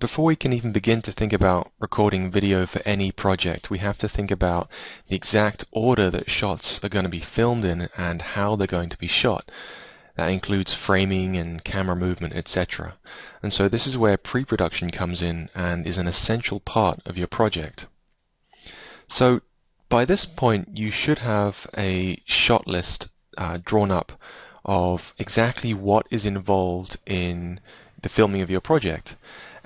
Before we can even begin to think about recording video for any project, we have to think about the exact order that shots are going to be filmed in and how they're going to be shot. That includes framing and camera movement, etc. And so this is where pre-production comes in and is an essential part of your project. So by this point you should have a shot list drawn up of exactly what is involved in the filming of your project.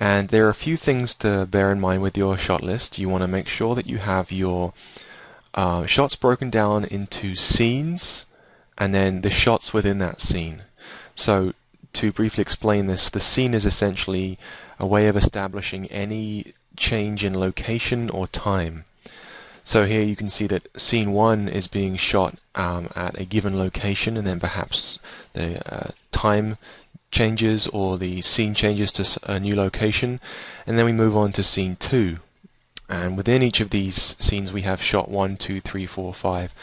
And there are a few things to bear in mind with your shot list. You want to make sure that you have your shots broken down into scenes and then the shots within that scene. So to briefly explain this, the scene is essentially a way of establishing any change in location or time. So here you can see that scene 1 is being shot at a given location, and then perhaps the time changes or the scene changes to a new location, and then we move on to scene 2. And within each of these scenes we have shot 1, 2, 3, 4, 5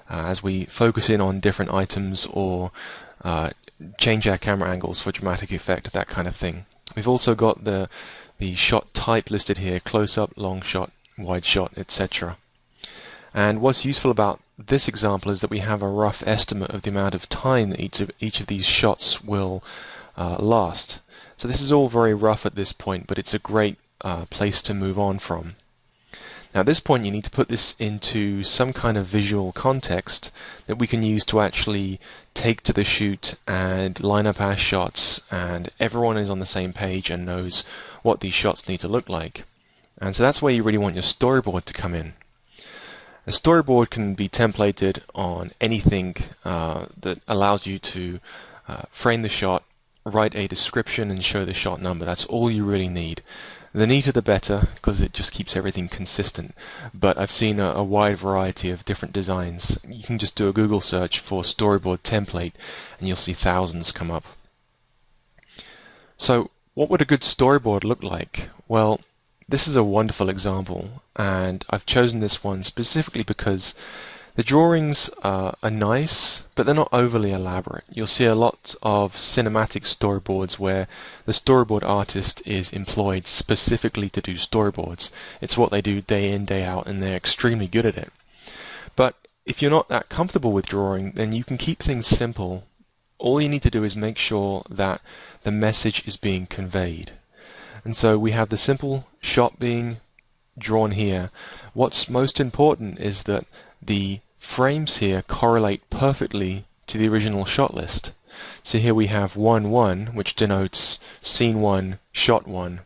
as we focus in on different items or change our camera angles for dramatic effect, that kind of thing. We've also got the shot type listed here: close up, long shot, wide shot, etc. And what's useful about this example is that we have a rough estimate of the amount of time that each of these shots will last. So this is all very rough at this point, but it's a great place to move on from. Now at this point you need to put this into some kind of visual context that we can use to actually take to the shoot and line up our shots, and everyone is on the same page and knows what these shots need to look like. And so that's where you really want your storyboard to come in. A storyboard can be templated on anything that allows you to frame the shot, write a description and show the shot number. That's all you really need. The neater the better, because it just keeps everything consistent. But I've seen a wide variety of different designs. You can just do a Google search for storyboard template and you'll see thousands come up. So what would a good storyboard look like? Well, this is a wonderful example, and I've chosen this one specifically because the drawings are nice, but they're not overly elaborate. You'll see a lot of cinematic storyboards where the storyboard artist is employed specifically to do storyboards. It's what they do day in, day out, and they're extremely good at it. But if you're not that comfortable with drawing, then you can keep things simple. All you need to do is make sure that the message is being conveyed. And so we have the simple shot being drawn here. What's most important is that the frames here correlate perfectly to the original shot list. So here we have 1, 1, which denotes scene 1, shot 1,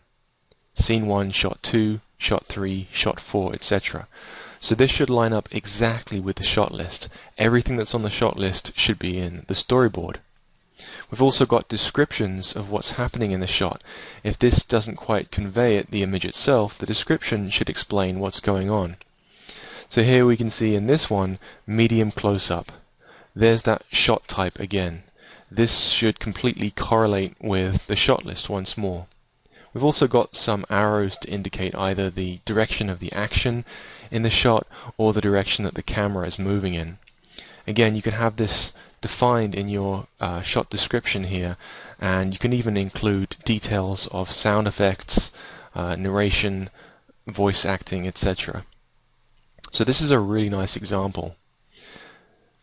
scene 1, shot 2, shot 3, shot 4, etc. So this should line up exactly with the shot list. Everything that's on the shot list should be in the storyboard. We've also got descriptions of what's happening in the shot. If this doesn't quite convey the image itself, the description should explain what's going on. So here we can see in this one, medium close-up. There's that shot type again. This should completely correlate with the shot list once more. We've also got some arrows to indicate either the direction of the action in the shot or the direction that the camera is moving in. Again, you can have this defined in your shot description here, and you can even include details of sound effects, narration, voice acting, etc. So this is a really nice example.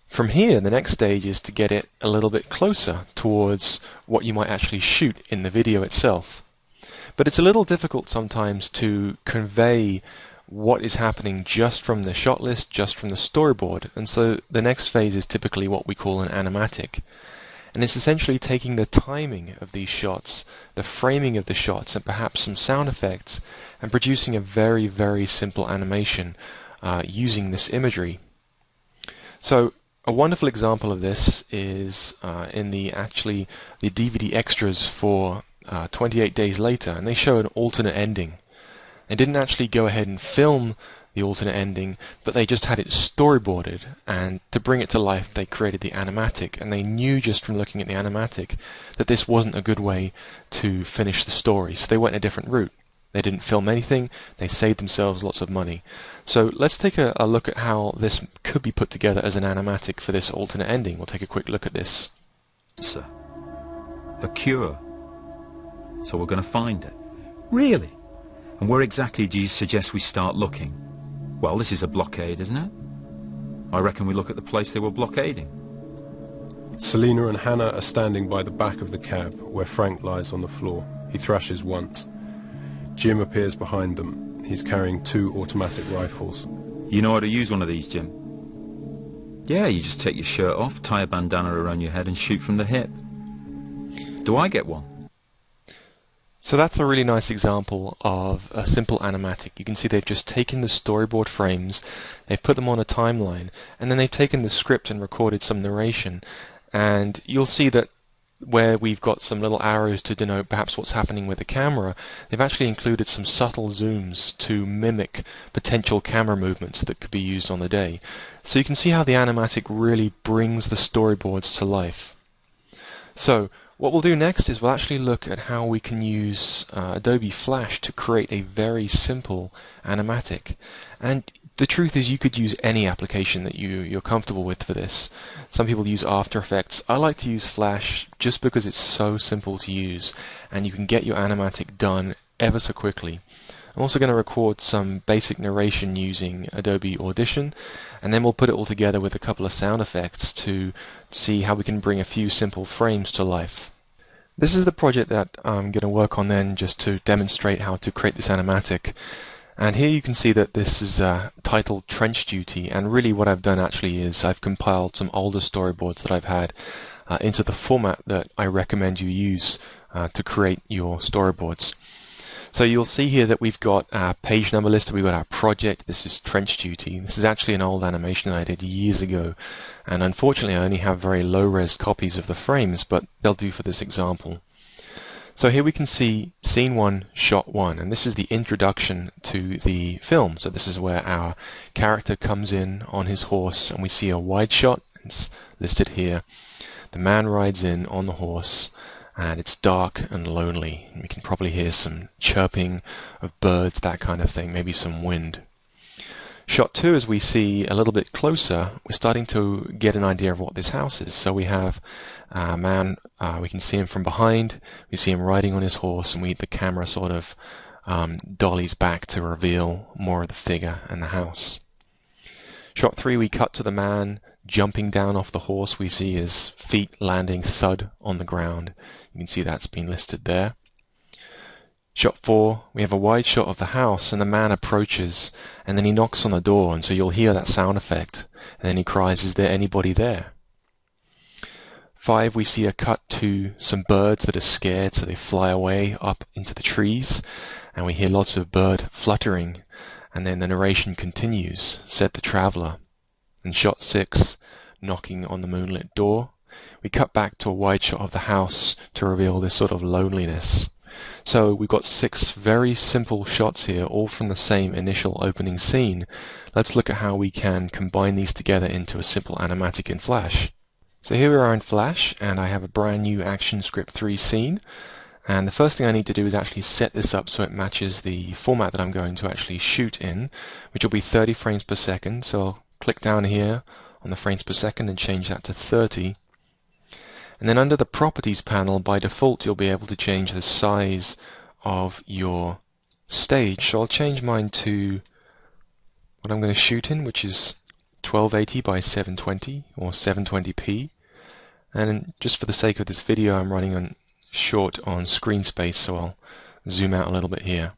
From here, the next stage is to get it a little bit closer towards what you might actually shoot in the video itself. But it's a little difficult sometimes to convey what is happening just from the shot list, just from the storyboard, and so the next phase is typically what we call an animatic. And it's essentially taking the timing of these shots, the framing of the shots, and perhaps some sound effects, and producing a very, very simple animation using this imagery. So a wonderful example of this is in the DVD extras for 28 Days Later, and they show an alternate ending. They didn't actually go ahead and film the alternate ending, but they just had it storyboarded, and to bring it to life they created the animatic, and they knew just from looking at the animatic that this wasn't a good way to finish the story, so they went a different route. They didn't film anything, they saved themselves lots of money. So let's take a look at how this could be put together as an animatic for this alternate ending. We'll take a quick look at this. A cure. So we're going to find it. Really? And where exactly do you suggest we start looking? Well, this is a blockade, isn't it? I reckon we look at the place they were blockading. Selina and Hannah are standing by the back of the cab, where Frank lies on the floor. He thrashes once. Jim appears behind them. He's carrying 2 automatic rifles. You know how to use one of these, Jim? Yeah, you just take your shirt off, tie a bandana around your head and shoot from the hip. Do I get one? So that's a really nice example of a simple animatic. You can see they've just taken the storyboard frames, they've put them on a timeline, and then they've taken the script and recorded some narration. And you'll see that where we've got some little arrows to denote perhaps what's happening with the camera, they've actually included some subtle zooms to mimic potential camera movements that could be used on the day. So you can see how the animatic really brings the storyboards to life. So what we'll do next is we'll actually look at how we can use Adobe Flash to create a very simple animatic. And the truth is you could use any application that you're comfortable with for this. Some people use After Effects. I like to use Flash just because it's so simple to use and you can get your animatic done ever so quickly. I'm also going to record some basic narration using Adobe Audition, and then we'll put it all together with a couple of sound effects to see how we can bring a few simple frames to life. This is the project that I'm going to work on then, just to demonstrate how to create this animatic. And here you can see that this is titled Trench Duty, and really what I've done actually is I've compiled some older storyboards that I've had into the format that I recommend you use to create your storyboards. So you'll see here that we've got our page number listed, we've got our project. This is Trench Duty. This is actually an old animation that I did years ago, and unfortunately I only have very low-res copies of the frames, but they'll do for this example. So here we can see scene 1, shot 1, and this is the introduction to the film. So this is where our character comes in on his horse, and we see a wide shot. It's listed here. The man rides in on the horse, and it's dark and lonely. We can probably hear some chirping of birds, that kind of thing, maybe some wind. Shot 2, as we see a little bit closer, we're starting to get an idea of what this house is. So we have a man, we can see him from behind, we see him riding on his horse, and the camera sort of dollies back to reveal more of the figure and the house. Shot 3, we cut to the man jumping down off the horse. We see his feet landing thud on the ground. You can see that's been listed there. Shot 4, we have a wide shot of the house, and the man approaches, and then he knocks on the door, and so you'll hear that sound effect, and then he cries, "Is there anybody there?" 5, we see a cut to some birds that are scared, so they fly away up into the trees, and we hear lots of bird fluttering, and then the narration continues, said the traveller. And shot 6, knocking on the moonlit door. We cut back to a wide shot of the house to reveal this sort of loneliness. So we've got 6 very simple shots here, all from the same initial opening scene. Let's look at how we can combine these together into a simple animatic in Flash. So here we are in Flash, and I have a brand new ActionScript 3 scene. And the first thing I need to do is actually set this up so it matches the format that I'm going to actually shoot in, which will be 30 frames per second. So I'll click down here on the frames per second and change that to 30. And then under the Properties panel, by default, you'll be able to change the size of your stage. So I'll change mine to what I'm going to shoot in, which is 1280 by 720 or 720p. And just for the sake of this video, I'm running on short on screen space, so I'll zoom out a little bit here.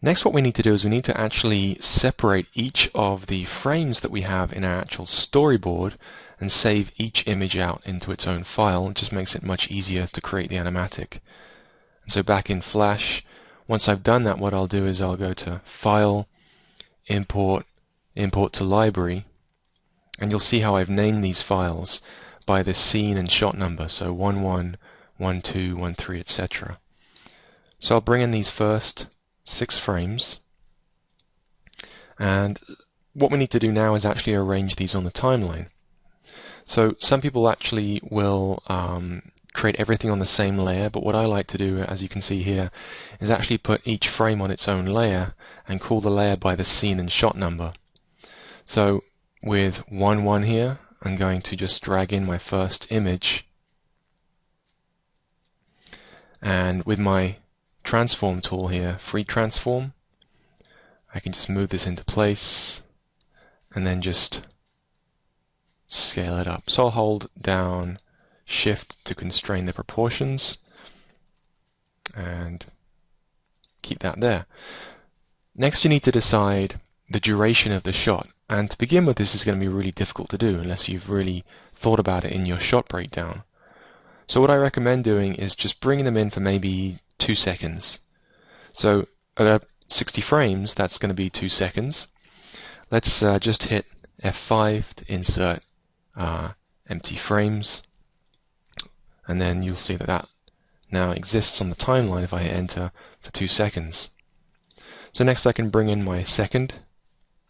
Next, what we need to do is we need to actually separate each of the frames that we have in our actual storyboard and save each image out into its own file. It just makes it much easier to create the animatic. And so back in Flash, once I've done that, what I'll do is I'll go to File, Import, Import to Library, and you'll see how I've named these files by the scene and shot number, so 11, 12, 13, etc. So I'll bring in these first 6 frames, and what we need to do now is actually arrange these on the timeline. So some people actually will create everything on the same layer, but what I like to do, as you can see here, is actually put each frame on its own layer and call the layer by the scene and shot number. So with 11 here, I'm going to just drag in my first image, and with my transform tool here, free transform. I can just move this into place and then just scale it up. So I'll hold down Shift to constrain the proportions and keep that there. Next, you need to decide the duration of the shot, and to begin with, this is going to be really difficult to do unless you've really thought about it in your shot breakdown. So what I recommend doing is just bringing them in for maybe 2 seconds. So at 60 frames, that's going to be 2 seconds. Let's just hit F5 to insert empty frames, and then you'll see that that now exists on the timeline if I hit enter for 2 seconds. So next I can bring in my second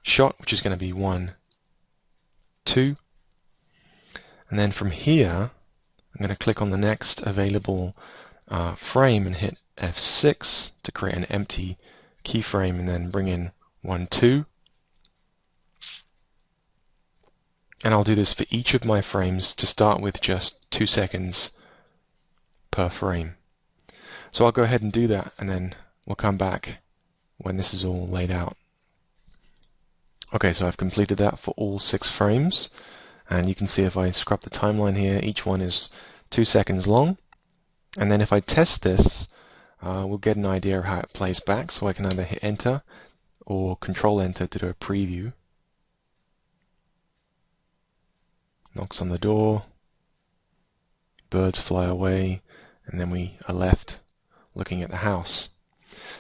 shot, which is going to be 1, 2, and then from here I'm going to click on the next available frame and hit F6 to create an empty keyframe, and then bring in 1, 2. And I'll do this for each of my frames to start with just 2 seconds per frame. So I'll go ahead and do that, and then we'll come back when this is all laid out. Okay, so I've completed that for all 6 frames, and you can see if I scrub the timeline here, each one is 2 seconds long. And then if I test this, we'll get an idea of how it plays back, so I can either hit enter or control enter to do a preview. Knocks on the door, birds fly away, and then we are left looking at the house.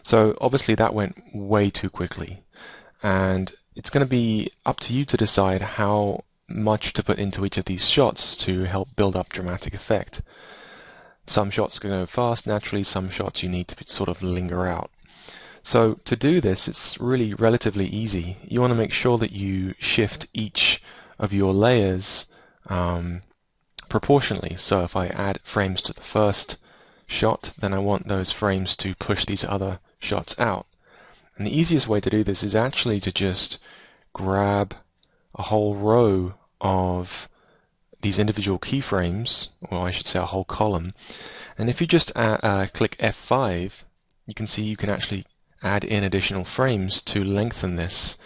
So obviously that went way too quickly, and it's going to be up to you to decide how much to put into each of these shots to help build up dramatic effect. Some shots can go fast naturally, some shots you need to sort of linger out. So to do this, it's really relatively easy. You want to make sure that you shift each of your layers proportionally. So if I add frames to the first shot, then I want those frames to push these other shots out. And the easiest way to do this is actually to just grab a whole row of these individual keyframes, or I should say a whole column, and if you just click F5, you can see you can actually add in additional frames to lengthen this.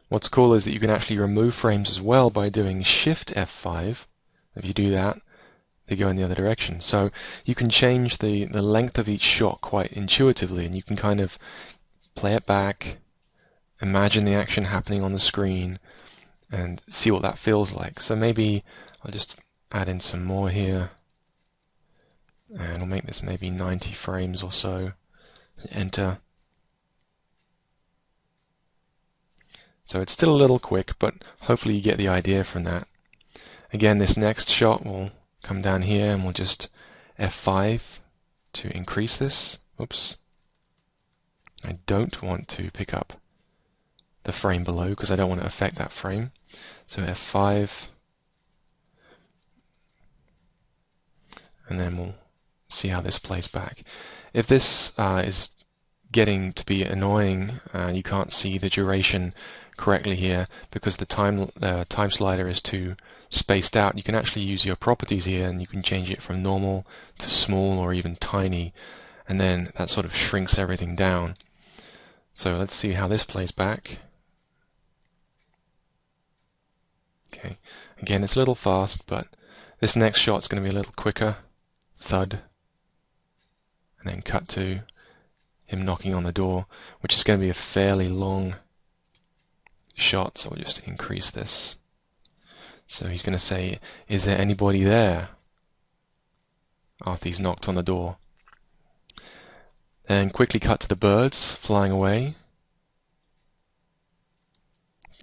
What's cool is that you can actually remove frames as well by doing Shift F5. If you do that, they go in the other direction. So you can change the length of each shot quite intuitively, and you can kind of play it back, imagine the action happening on the screen, and see what that feels like. So maybe I'll just add in some more here, and I'll make this maybe 90 frames or so. Enter. So it's still a little quick, but hopefully you get the idea from that. Again, this next shot will come down here, and we'll just F5 to increase this. Oops. I don't want to pick up the frame below because I don't want to affect that frame. So F5, and then we'll see how this plays back. If this is getting to be annoying, you can't see the duration correctly here because the time slider is too spaced out, you can actually use your properties here, and you can change it from normal to small or even tiny, and then that sort of shrinks everything down. So let's see how this plays back. Okay, again it's a little fast, but this next shot's going to be a little quicker. Thud, and then cut to him knocking on the door, which is going to be a fairly long shot, so we'll just increase this. So he's going to say, "Is there anybody there?" after he's knocked on the door. Then quickly cut to the birds flying away.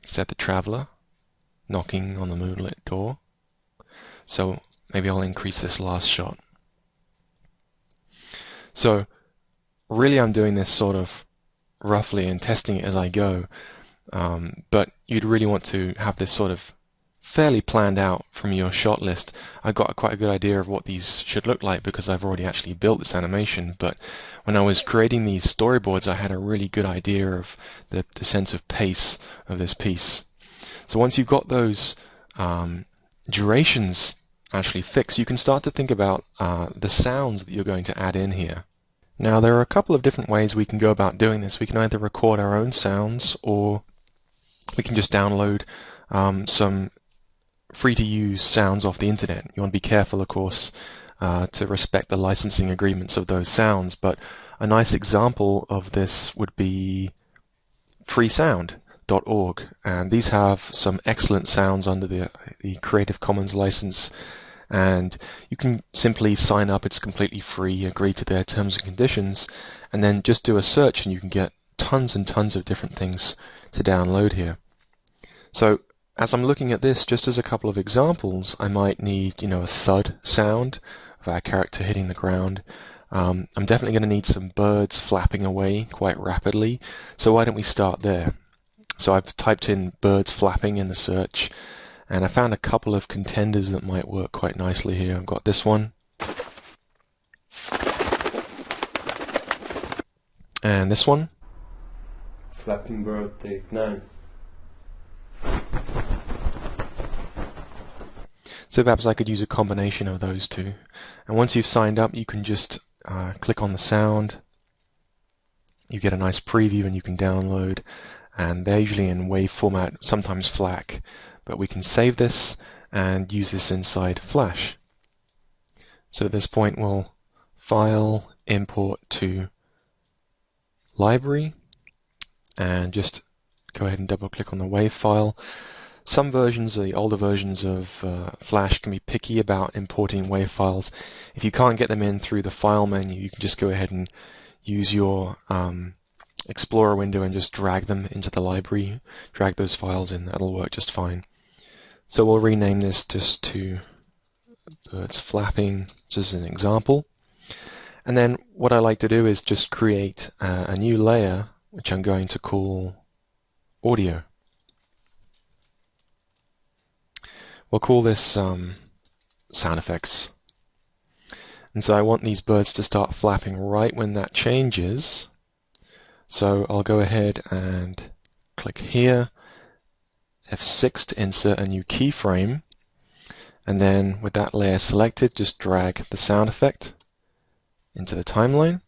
Set the traveller knocking on the moonlit door. So maybe I'll increase this last shot. So really I'm doing this sort of roughly and testing it as I go, but you'd really want to have this sort of fairly planned out from your shot list. I've got quite a good idea of what these should look like because I've already actually built this animation, but when I was creating these storyboards I had a really good idea of the sense of pace of this piece. So once you've got those durations actually fix, you can start to think about the sounds that you're going to add in here. Now there are a couple of different ways we can go about doing this. We can either record our own sounds, or we can just download some free-to-use sounds off the internet. You want to be careful, of course, to respect the licensing agreements of those sounds, but a nice example of this would be freesound.org, and these have some excellent sounds under the Creative Commons license, and you can simply sign up. It's completely free, agree to their terms and conditions, and then just do a search and you can get tons and tons of different things to download here. So as I'm looking at this, just as a couple of examples, I might need, a thud sound of our character hitting the ground. I'm definitely going to need some birds flapping away quite rapidly, so why don't we start there? So I've typed in birds flapping in the search, and I found a couple of contenders that might work quite nicely here. I've got this one, and this one. Flapping bird, take 9. So perhaps I could use a combination of those two. And once you've signed up, you can just click on the sound. You get a nice preview and you can download. And they're usually in WAV format, sometimes FLAC. But we can save this and use this inside Flash. So at this point we'll File, Import to Library, and just go ahead and double click on the WAV file. Some versions, the older versions of Flash, can be picky about importing WAV files. If you can't get them in through the file menu, you can just go ahead and use your Explorer window and just drag them into the library, drag those files in. That'll work just fine. So we'll rename this just to birds flapping, just as an example. And then what I like to do is just create a new layer, which I'm going to call audio. We'll call this sound effects. And so I want these birds to start flapping right when that changes. So I'll go ahead and click here, F6 to insert a new keyframe, and then with that layer selected, just drag the sound effect into the timeline.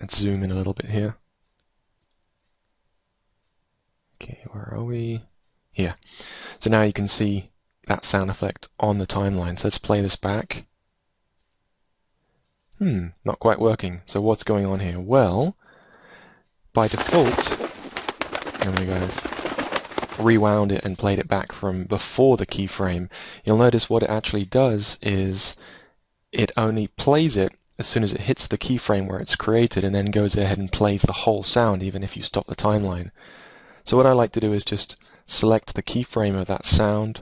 Let's zoom in a little bit here. Okay, where are we? Here. So now you can see that sound effect on the timeline. So let's play this back. Not quite working. So what's going on here? Well, by default, when we go rewound it and played it back from before the keyframe, you'll notice what it actually does is it only plays it as soon as it hits the keyframe where it's created, and then goes ahead and plays the whole sound even if you stop the timeline. So what I like to do is just select the keyframe of that sound,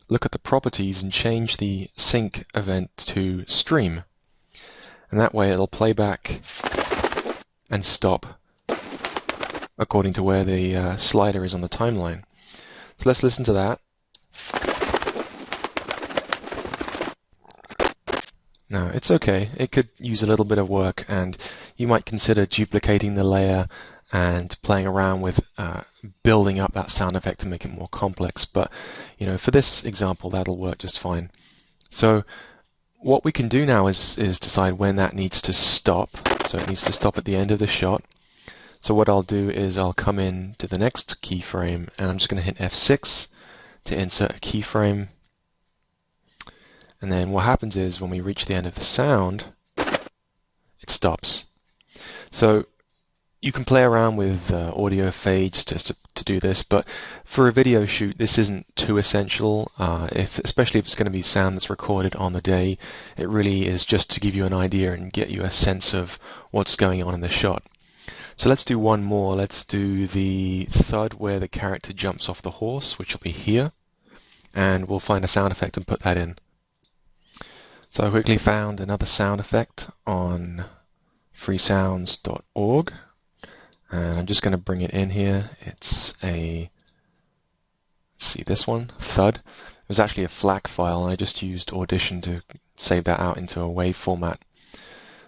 look at the properties and change the sync event to stream. And that way it'll play back and stop according to where the slider is on the timeline. So let's listen to that. Now it's okay, it could use a little bit of work, and you might consider duplicating the layer and playing around with building up that sound effect to make it more complex, but for this example that'll work just fine. So what we can do now is decide when that needs to stop. So it needs to stop at the end of the shot. So what I'll do is I'll come in to the next keyframe, and I'm just going to hit F6 to insert a keyframe. And then what happens is when we reach the end of the sound, it stops. So you can play around with audio fades just to do this, but for a video shoot this isn't too essential, especially if it's going to be sound that's recorded on the day. It really is just to give you an idea and get you a sense of what's going on in the shot. So let's do one more. Let's do the thud where the character jumps off the horse, which will be here, and we'll find a sound effect and put that in. So I quickly found another sound effect on freesounds.org, and I'm just going to bring it in here. It's let's see, this one, thud. It was actually a FLAC file, and I just used Audition to save that out into a WAV format.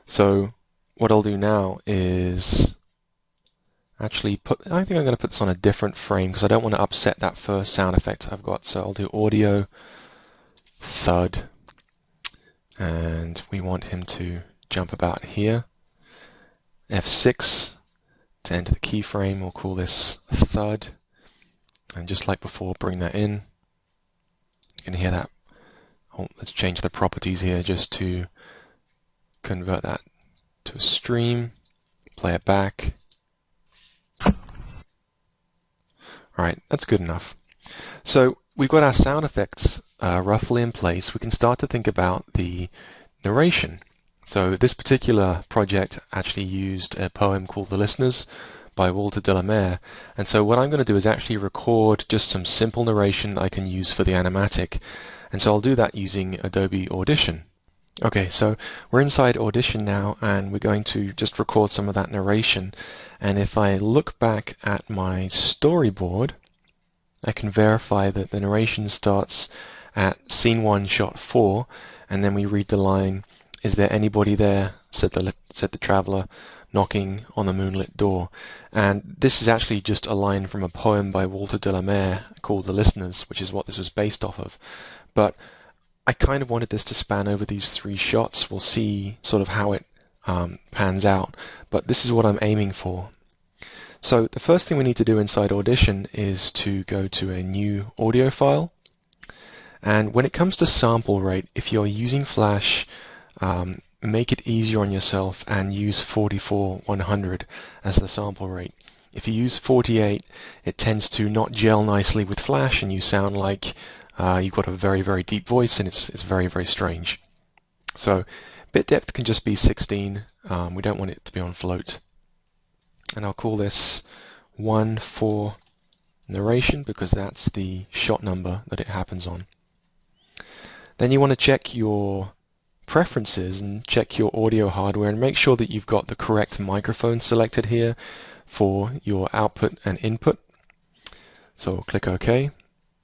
So what I'll do now is actually I think I'm going to put this on a different frame because I don't want to upset that first sound effect I've got. So I'll do audio, thud, and we want him to jump about here. F6 to enter the keyframe, we'll call this thud, and just like before, bring that in. You can hear that. Oh, let's change the properties here just to convert that to a stream, play it back. Alright, that's good enough. So we've got our sound effects roughly in place. We can start to think about the narration. So this particular project actually used a poem called The Listeners by Walter de la Mare, and so what I'm going to do is actually record just some simple narration that I can use for the animatic, and so I'll do that using Adobe Audition. Okay, so we're inside Audition now, and we're going to just record some of that narration. And if I look back at my storyboard, I can verify that the narration starts at scene 1, shot 4, and then we read the line, "Is there anybody there?" said the traveller, knocking on the moonlit door. And this is actually just a line from a poem by Walter de la Mare called The Listeners, which is what this was based off of. But I kind of wanted this to span over these 3 shots. We'll see sort of how it pans out, but this is what I'm aiming for. So the first thing we need to do inside Audition is to go to a new audio file, and when it comes to sample rate, if you're using Flash, make it easier on yourself and use 44/100 as the sample rate. If you use 48, it tends to not gel nicely with Flash and you sound like you've got a very, very deep voice, and it's very, very strange. So bit depth can just be 16. We don't want it to be on float. And I'll call this 1/4 narration because that's the shot number that it happens on. Then you want to check your preferences and check your audio hardware and make sure that you've got the correct microphone selected here for your output and input. So click OK.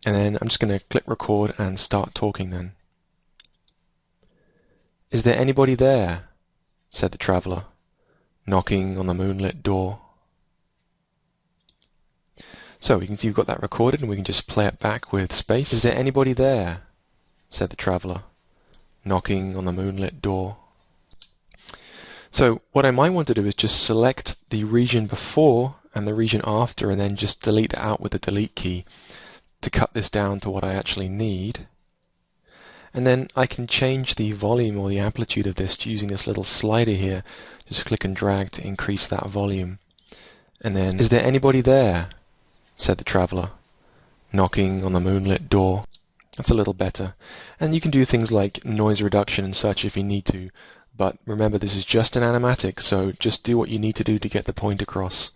And then I'm just going to click record and start talking then. "Is there anybody there?" said the traveller, knocking on the moonlit door. So you can see we've got that recorded, and we can just play it back with space. "Is there anybody there?" said the traveller, knocking on the moonlit door. So what I might want to do is just select the region before and the region after, and then just delete that out with the delete key to cut this down to what I actually need. And then I can change the volume or the amplitude of this using this little slider here. Just click and drag to increase that volume. And then, "Is there anybody there?" said the traveller, knocking on the moonlit door. That's a little better. And you can do things like noise reduction and such if you need to, but remember this is just an animatic, so just do what you need to do to get the point across.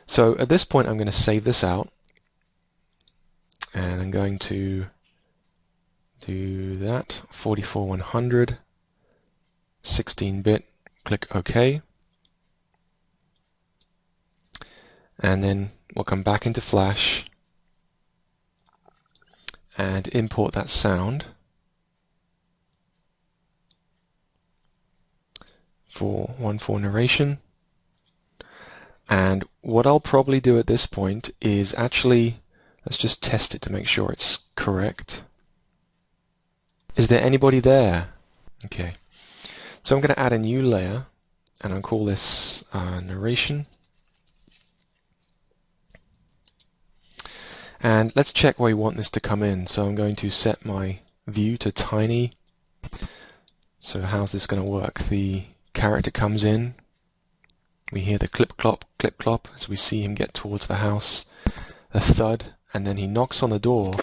So at this point I'm going to save this out, and I'm going to do that, 44/100, 16-bit, click OK, and then we'll come back into Flash and import that sound for 1/4 narration. And what I'll probably do at this point is actually, let's just test it to make sure it's correct. "Is there anybody there?" Okay, so I'm going to add a new layer, and I'll call this narration. And let's check where we want this to come in. So I'm going to set my view to tiny. So how's this going to work? The character comes in. We hear the clip-clop, clip-clop as we see him get towards the house. A thud, and then he knocks on the door,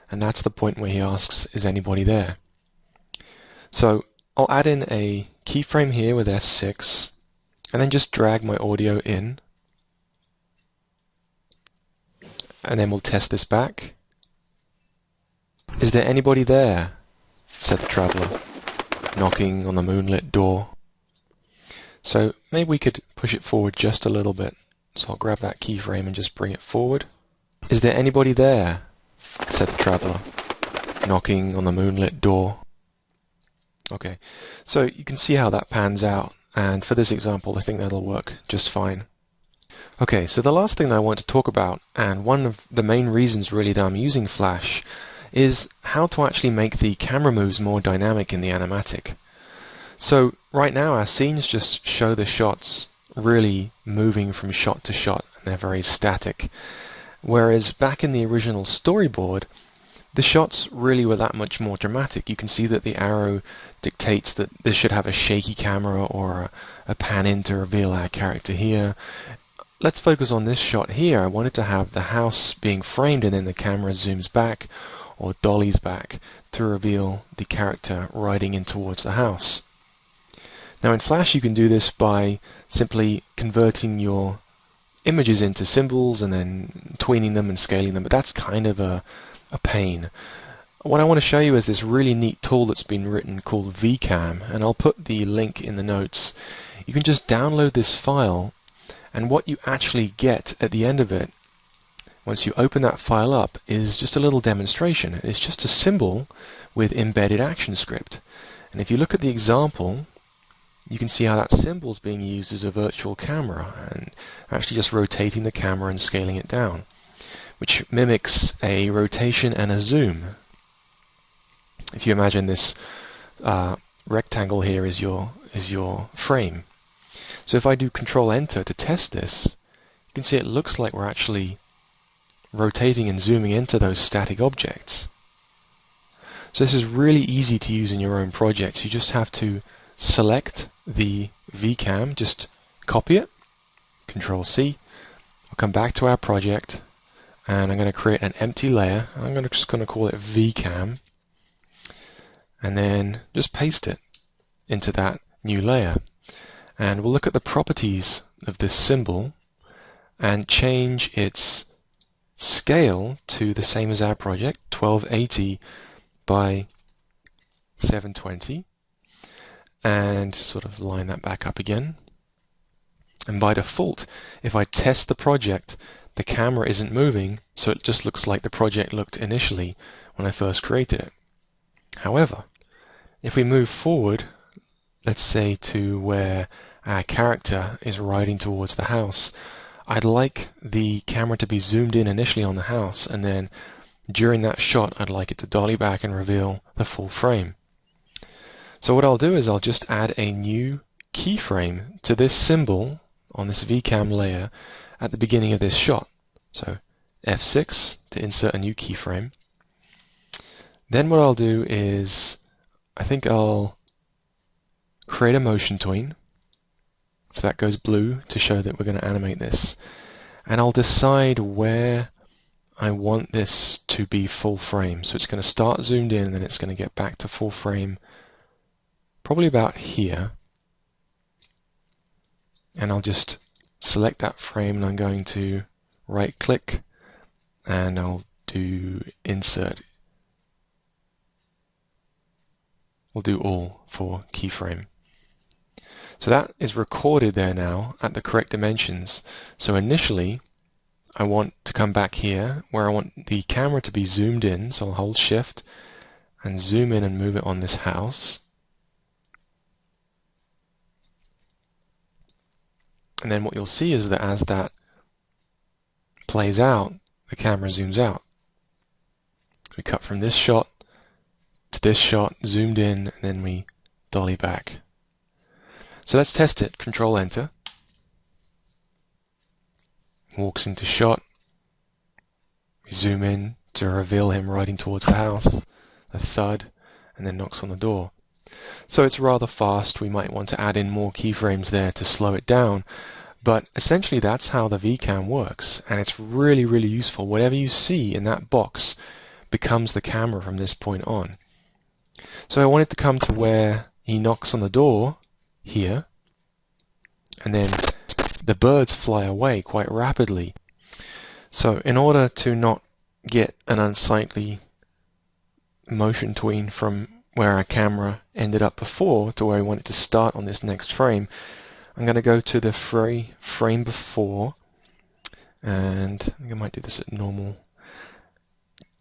and that's the point where he asks, "Is anybody there?" So I'll add in a keyframe here with F6, and then just drag my audio in. And then we'll test this back. "Is there anybody there?" said the traveller, knocking on the moonlit door. So maybe we could push it forward just a little bit. So I'll grab that keyframe and just bring it forward. "Is there anybody there?" said the traveller, knocking on the moonlit door. Okay, so you can see how that pans out, and for this example I think that'll work just fine. Okay, so the last thing that I want to talk about, and one of the main reasons really that I'm using Flash, is how to actually make the camera moves more dynamic in the animatic. So right now our scenes just show the shots really moving from shot to shot, and they're very static. Whereas back in the original storyboard, the shots really were that much more dramatic. You can see that the arrow dictates that this should have a shaky camera or a pan in to reveal our character here. Let's focus on this shot here. I wanted to have the house being framed and then the camera zooms back or dollies back to reveal the character riding in towards the house. Now in Flash you can do this by simply converting your images into symbols and then tweening them and scaling them, but that's kind of a pain. What I want to show you is this really neat tool that's been written called VCam, and I'll put the link in the notes. You can just download this file, and what you actually get at the end of it, once you open that file up, is just a little demonstration. It's just a symbol with embedded action script. And if you look at the example, you can see how that symbol is being used as a virtual camera and actually just rotating the camera and scaling it down, which mimics a rotation and a zoom. If you imagine this rectangle here is your frame. So if I do Control Enter to test this, you can see it looks like we're actually rotating and zooming into those static objects. So this is really easy to use in your own projects. You just have to select the VCam, just copy it, Control C. I'll come back to our project and I'm going to create an empty layer. I'm just going to call it VCam, and then just paste it into that new layer. And we'll look at the properties of this symbol and change its scale to the same as our project, 1280 by 720, and sort of line that back up again. And by default, if I test the project, the camera isn't moving, so it just looks like the project looked initially when I first created it. However, if we move forward, let's say to where our character is riding towards the house, I'd like the camera to be zoomed in initially on the house, and then during that shot I'd like it to dolly back and reveal the full frame. So what I'll do is I'll just add a new keyframe to this symbol on this VCam layer at the beginning of this shot. So F6 to insert a new keyframe. Then what I'll do is I think I'll create a motion tween. So that goes blue to show that we're going to animate this. And I'll decide where I want this to be full frame. So it's going to start zoomed in and then it's going to get back to full frame probably about here. And I'll just select that frame and I'm going to right click and I'll do insert. We'll do all for keyframe. So that is recorded there now at the correct dimensions. So initially I want to come back here where I want the camera to be zoomed in, so I'll hold shift and zoom in and move it on this house. And then what you'll see is that as that plays out, the camera zooms out. We cut from this shot to this shot, zoomed in, and then we dolly back. So let's test it. Control Enter. Walks into shot. We zoom in to reveal him riding towards the house. A thud, and then knocks on the door. So it's rather fast. We might want to add in more keyframes there to slow it down. But essentially that's how the VCam works, and it's really, really useful. Whatever you see in that box becomes the camera from this point on. So I want it to come to where he knocks on the door here, and then the birds fly away quite rapidly. So in order to not get an unsightly motion tween from where our camera ended up before to where I want it to start on this next frame, I'm going to go to the frame before, and I think I might do this at normal.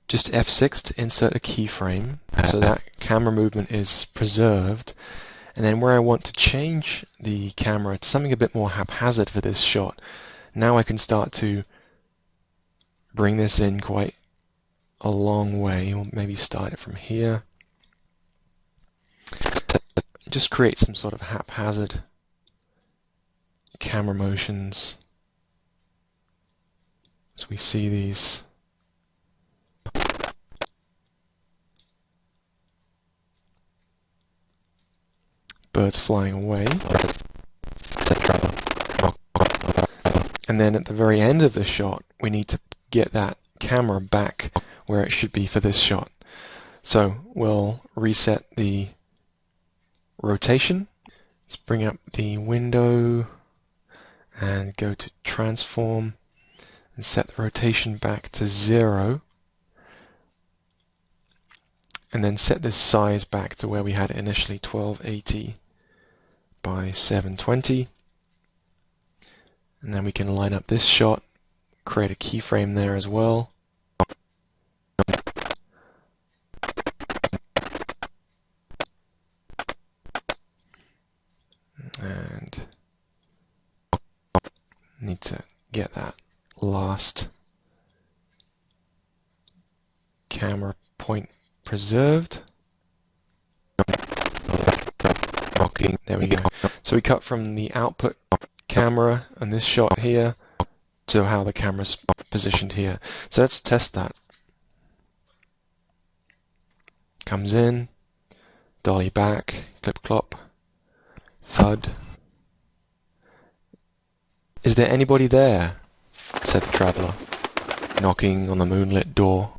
Just F6 to insert a keyframe so that camera movement is preserved. And then where I want to change the camera to something a bit more haphazard for this shot, now I can start to bring this in quite a long way. We'll maybe start it from here. Just create some sort of haphazard camera motions as we see these. Birds flying away. And then at the very end of the shot, we need to get that camera back where it should be for this shot. So we'll reset the rotation. Let's bring up the window and go to transform and set the rotation back to 0. And then set this size back to where we had it initially, 1280 by 720. And then we can line up this shot, create a keyframe there as well. And need to get that last camera point preserved. There we go. So we cut from the output camera and this shot here to how the camera's positioned here. So let's test that. Comes in, dolly back, clip clop, thud. "Is there anybody there?" said the traveller, knocking on the moonlit door.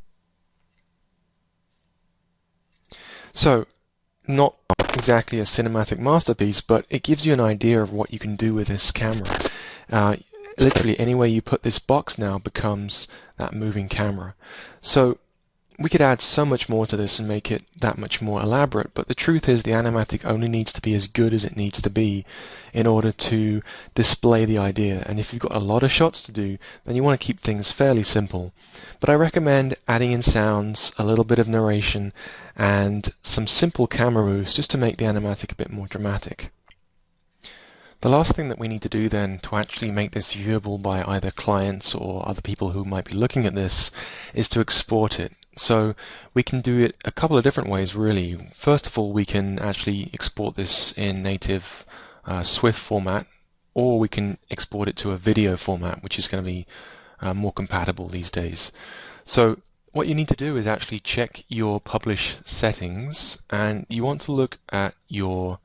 So, not exactly a cinematic masterpiece, but it gives you an idea of what you can do with this camera. Literally anywhere you put this box now becomes that moving camera. So we could add so much more to this and make it that much more elaborate, but the truth is the animatic only needs to be as good as it needs to be in order to display the idea. And if you've got a lot of shots to do, then you want to keep things fairly simple. But I recommend adding in sounds, a little bit of narration, and some simple camera moves just to make the animatic a bit more dramatic. The last thing that we need to do then to actually make this viewable by either clients or other people who might be looking at this is to export it. So we can do it a couple of different ways really. First of all, we can actually export this in native SWIFT format, or we can export it to a video format, which is going to be more compatible these days. So what you need to do is actually check your publish settings, and you want to look at your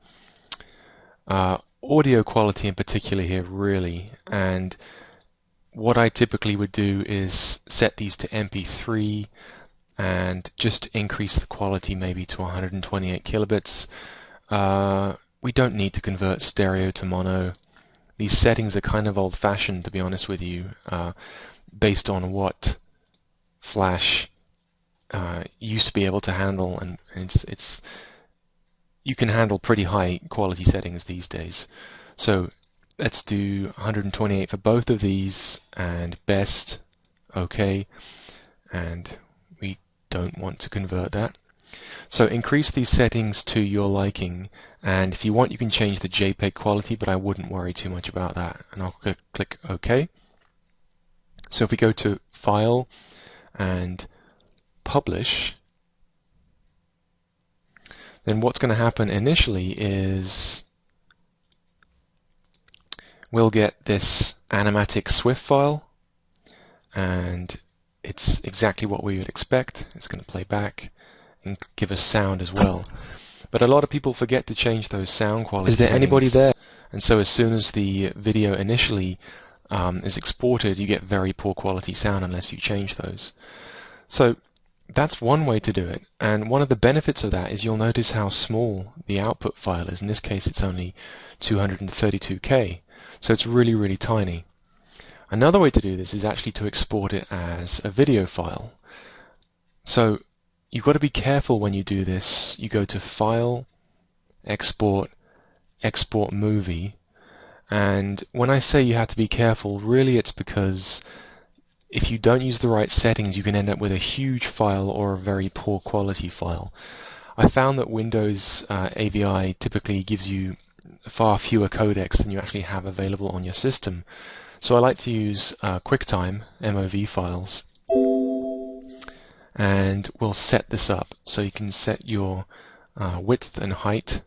audio quality in particular here really. And what I typically would do is set these to MP3 and just increase the quality maybe to 128 kilobits. We don't need to convert stereo to mono. These settings are kind of old-fashioned, to be honest with you, based on what Flash used to be able to handle, and it's you can handle pretty high quality settings these days. So let's do 128 for both of these, and best, okay, and we don't want to convert that. So increase these settings to your liking, and if you want you can change the JPEG quality, but I wouldn't worry too much about that, and I'll click OK. So if we go to File and Publish, then what's going to happen initially is we'll get this animatic SWIFT file, and it's exactly what we would expect. It's going to play back and give us sound as well. But a lot of people forget to change those sound quality settings. Is there anybody there? And so as soon as the video initially is exported, you get very poor quality sound unless you change those. So that's one way to do it, and one of the benefits of that is you'll notice how small the output file is. In this case it's only 232K, so it's really, really tiny. Another way to do this is actually to export it as a video file. So you've got to be careful when you do this. You go to File, Export, Export Movie, and when I say you have to be careful, really it's because if you don't use the right settings, you can end up with a huge file or a very poor quality file. I found that Windows AVI typically gives you far fewer codecs than you actually have available on your system. So I like to use QuickTime MOV files. and we'll set this up. So you can set your width and height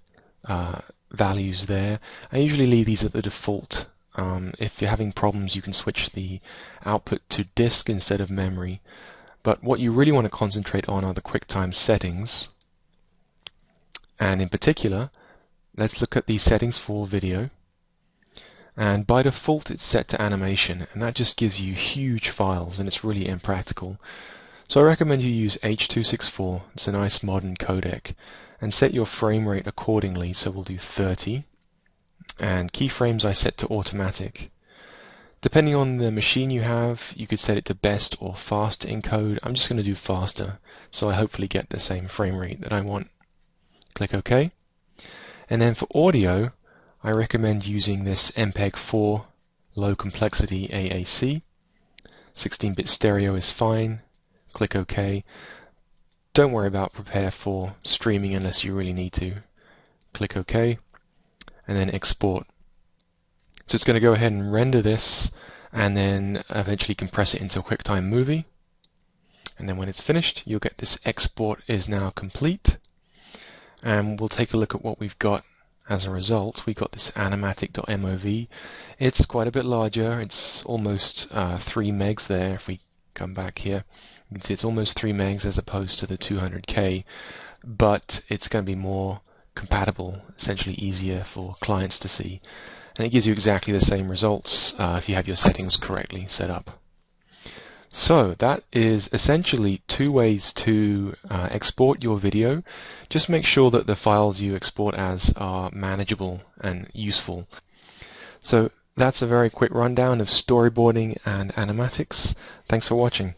values there. I usually leave these at the default. If you're having problems, you can switch the output to disk instead of memory. But what you really want to concentrate on are the QuickTime settings. And in particular, let's look at the settings for video. And by default it's set to animation, and that just gives you huge files and it's really impractical. So I recommend you use H.264, it's a nice modern codec, and set your frame rate accordingly. So we'll do 30, and keyframes I set to automatic. Depending on the machine you have, you could set it to best or fast to encode. I'm just going to do faster, so I hopefully get the same frame rate that I want. Click OK. And then for audio, I recommend using this MPEG-4 low complexity AAC. 16-bit stereo is fine. Click OK. Don't worry about prepare for streaming unless you really need to. Click OK, and then export. So it's going to go ahead and render this and then eventually compress it into a QuickTime movie. And then when it's finished, you'll get this export is now complete. And we'll take a look at what we've got as a result. We've got this animatic.mov. It's quite a bit larger. It's almost 3 megs there. If we come back here, you can see it's almost 3 megs as opposed to the 200K, but it's going to be more compatible, essentially easier for clients to see. And it gives you exactly the same results if you have your settings correctly set up. So that is essentially 2 ways to export your video. Just make sure that the files you export as are manageable and useful. So that's a very quick rundown of storyboarding and animatics. Thanks for watching.